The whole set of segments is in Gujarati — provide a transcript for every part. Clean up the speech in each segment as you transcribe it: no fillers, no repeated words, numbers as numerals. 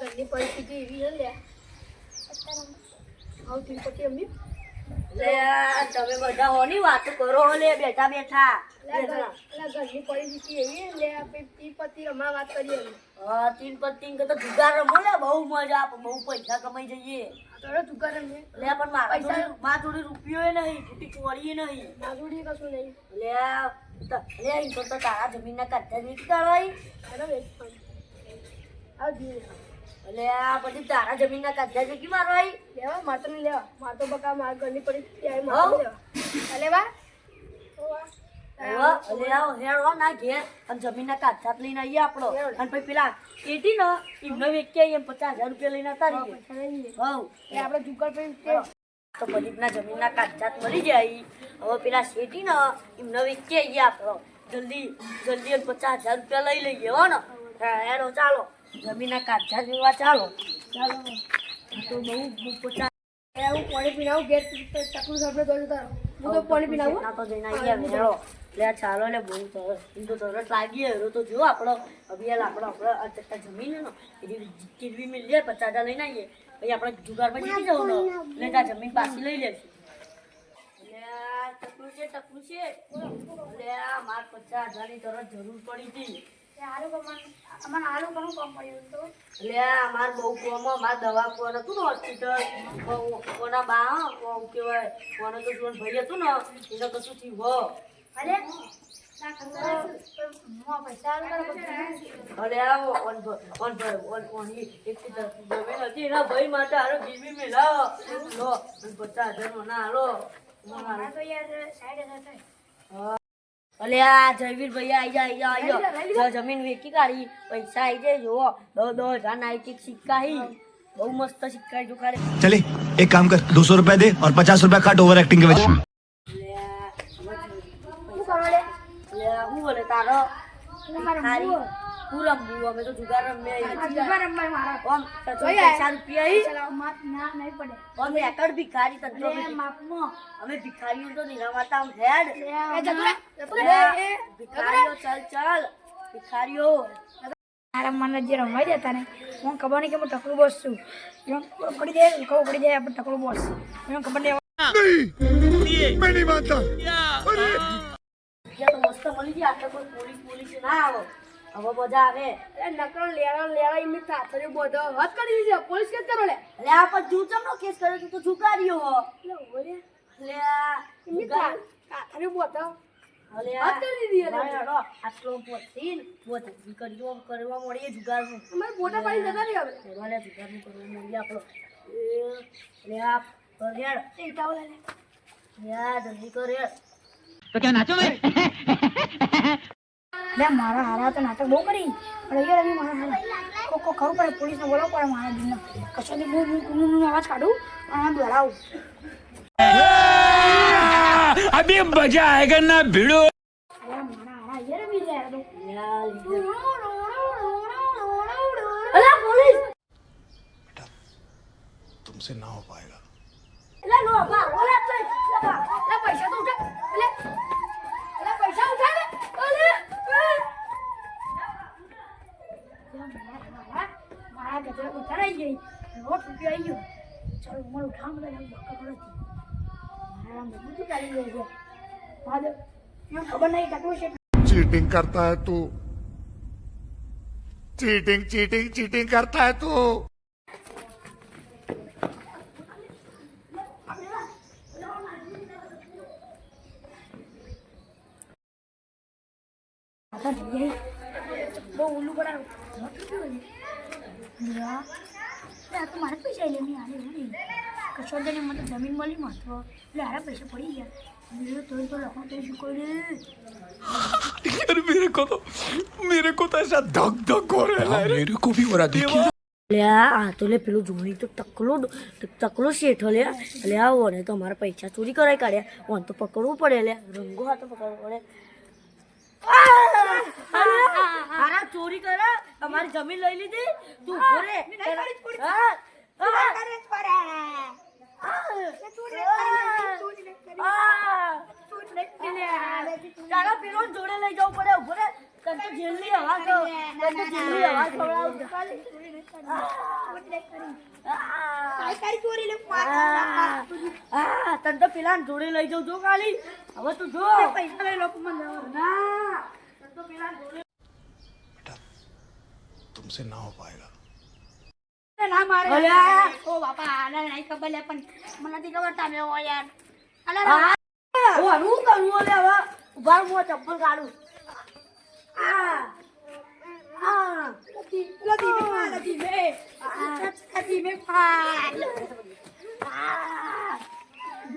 ઘરની પરિસ્થિતિ એવી છે લે આવું તિરુપતિ અમી લે તમે બધા હોની વાતો કરો લે બેઠા બેઠા ઘરની પરિસ્થિતિ એવી લે આપણે તિરુપતિ હમણાં વાત કરીએ હા તિરુપતિ કે તો જુગાર રમો લે બહુ મજા આપે બહુ પૈસા કમાઈ જઈએ થોડો જુગાર રમીએ લે પણ મારા જોડે રૂપિયો નહીં તૂટી ચોરીએ નહીં નાગુડી કશું નહીં લે લે તો તારા જમીનના કચ્ચા નહીં કરવાય એટલે આ પછી તારા જમીનના કચ્ચા વેચી મારવાય લેવા માત્ર નહીં લેવા મારતો બકા મારા ઘરની પરિસ્થિતિ આવી મારતો લેવા લેવા હેડો ના ઘેર અને જમીનના કાચા લઈને આવીએ આપણો અને પછી પેલા એટી ને એમને વેચી એમ 50,000 રૂપિયા લઈને આવતા રહીએ એ આપણે જુગાર પછી તો બધી જમીનના કાચા મળી જાય હવે પેલા શેઠી ને એમને વેચી આવીએ આપણો જલ્દી જલ્દી 50,000 રૂપિયા લઈ લઈએ હો ને હેડો ચાલો જમીનના કાચા જેવા ચાલો ચાલો તો બહુ 50 હું પાણી પીનાવું ગેસ તકલું આપણે દોડું તારો હું તો પાણી પીનાવું ના તો જઈને આવીએ હેડો લે ચાલો ને બહુ સરસ એમ તો સરસ લાગીએ હેરો તો જો આપણો અભિયાલ આપણે આ જમીન ને એની કિરવી મિલીએ 50,000 લઈને આવીએ પછી આપણે જુગારમાં જીતી જવું ને એટલે ત્યાં જમીન પાછી લઈ લેશું ટકલું છે એટલે આ માર 50,000 ની તરત જરૂર પડી હતી અમારે ઘણું કામ પડ્યું તો એટલે અમાર બહુ કોમ માર દવા કોણ હતું ને હોસ્પિટલ કોના બા કેવાય કોનો તો જોન ભાઈ હતું ને એને કશું થયું હો અરે પૈસા અરે એક જમીન હતી એના ભાઈ માટે હારો ગીરવી મેલાવો લો 50,000 નો ના હાલો તો યાર સાઈડ થાય અલે આ જયવીર ભૈયા આઈ જા જમીન વેચી કાઢી પૈસા આઈ જાય જો 10,000 ના એક સિક્કા હી બહુ મસ્ત સિક્કા જો કાઢે चले एक काम कर 200 रुपए दे और 50 रुपए काट ओवर एक्टिंग के वजह હું બોલે તારો ખારી પૂરમ બુ અમે તો જુગાર રમ્યા જુગાર રમવા મારા ઓમ તો 50 રૂપિયા માપ ના નહીં પડે અમે એકડ ભિખારી તંત્રો માપમાં અમે ભિખારીઓ તો નિરામાતા આમ હેડ ભિખારીઓ ચાલ ભિખારીઓ મારા મને જે રમવા દેતા ને હું ખબર નહીં કે હું ટકલું બોસ છું પડી જાય આપણે ટકલું બોસ મને ખબર નહીં मैं नहीं मानता તો મસ્ત મળી ગયા આટલે કોઈ પોલીસ ના આવો હવે મજા આવે નકરો લેવા એમની સાથળીઓ બધો હદ કરી દીધી પોલીસ કેસ કરો લે એટલે આ પર જૂચમનો કેસ કર્યો તું તો ઝુકાર્યો હો એટલે એમની સાથળીઓ બધો અલે હદ કરી દીધી હેડો આટલો પોતીન પોતી કર્યો કરવા મળીએ જુગારનું અમારે ફોટા પાડી જતા રહી હવે પેલા જુગારનું કરવા મળીએ આપણો એટલે આ હેડ એ ટાવલ લે યાર જલ્દી કર યાર तो क्या नाचो मैं લે મારા હારા તો નાટક બહુ કરી પણ યાર અમે મારા હારા કોકો ખરું પડે પોલીસને બોલાવવું પડે મારા દિનનો કશોથી હું અવાજ કાઢું અને બોલાવું अभी मजा आएगा ना भिड़ो મારા હારા યાર બી જાય તો અલા પોલીસ तुमसे ना हो पाएगा એલા નો બા ઓલા તો લે પૈસા તો ઉઠા લે પૈસા ઉઠા લે ઓલે મારા ગજરા ઉઠાઈ ગઈ રોટ રૂપિયા આવી ગયો ચાલો ઉમર ઉઠા મને બક્કા પડતી મારા બધું ચાલી ગયું છે મારે ખબર નહીં ટકલું છે चीटिंग करता है तू चीटिंग चीटिंग चीटिंग करता है तू બહુ ઉલ્લુ પડાવ તો મારા પૈસા લે નહીં આને એવું નહીં કશો મને મને જમીન મળી મહત્વ એટલે હારા પૈસા પડી ગયા તો લખો તો શું કરે यार मेरे को तो ऐसा धक धक हो रहा है मेरे को भी हो रहा देखिए લે આ તો લે પેલું જોણી તો તકલો શેઠો લે લે આવો ને તો અમારા પૈસા ચોરી કરાઈ કાઢ્યા ઓન તો પકડવું પડે લે રંગો હાથો પકડવો પડે હારા ચોરી કરે અમારી જમીન લઈ લીધી તું ઘરે ચાલો પેલો જોડે લઈ જવું પડે ઉભો રે તને તો જેલની હવા ખવડાવું તારી ચોરી લે તને તો પેલા જોડે લઈ જાઉં જો કાલી હવે તું જો પૈસા લઈ લો મને ના તને તો પેલા જોડે तुमसे ना हो पाएगा ના મારે અલ્યા. ઓ બાપા આને નહીં ખબર લે પણ મને નથી ખબર તમે હો યાર અલે હું આનું કરું ઓલે હવે ઉભા હું ચપ્પલ કાઢું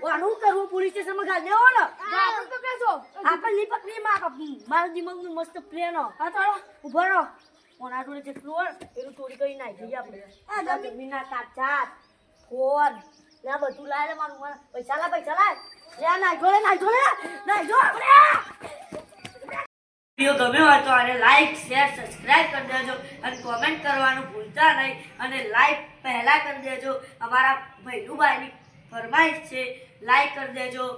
આનું કરવું પોલીસ સ્ટેશનમાં ગાળ દેવો ને આપણે નહીં પકડી મારા દિમાગનું મસ્ત પ્લેન ઉભો રહો કોના જોડે જેટલું હોય એટલું ચોરી કરી નાખી દઈએ આપણે જમીનના કાગળાત ફોન ને આ બધું લાય લે મારું પૈસા લાય લે નાખો લે વિડીયો ગમ્યો હોય તો આને લાઈક શેર સબસ્ક્રાઇબ કરી દેજો અને કોમેન્ટ કરવાનું ભૂલતા નહીં અને લાઈક પહેલા કરી દેજો અમારા ભૈલુભાઈની ફરમાઈશ છે લાઈક કરી દેજો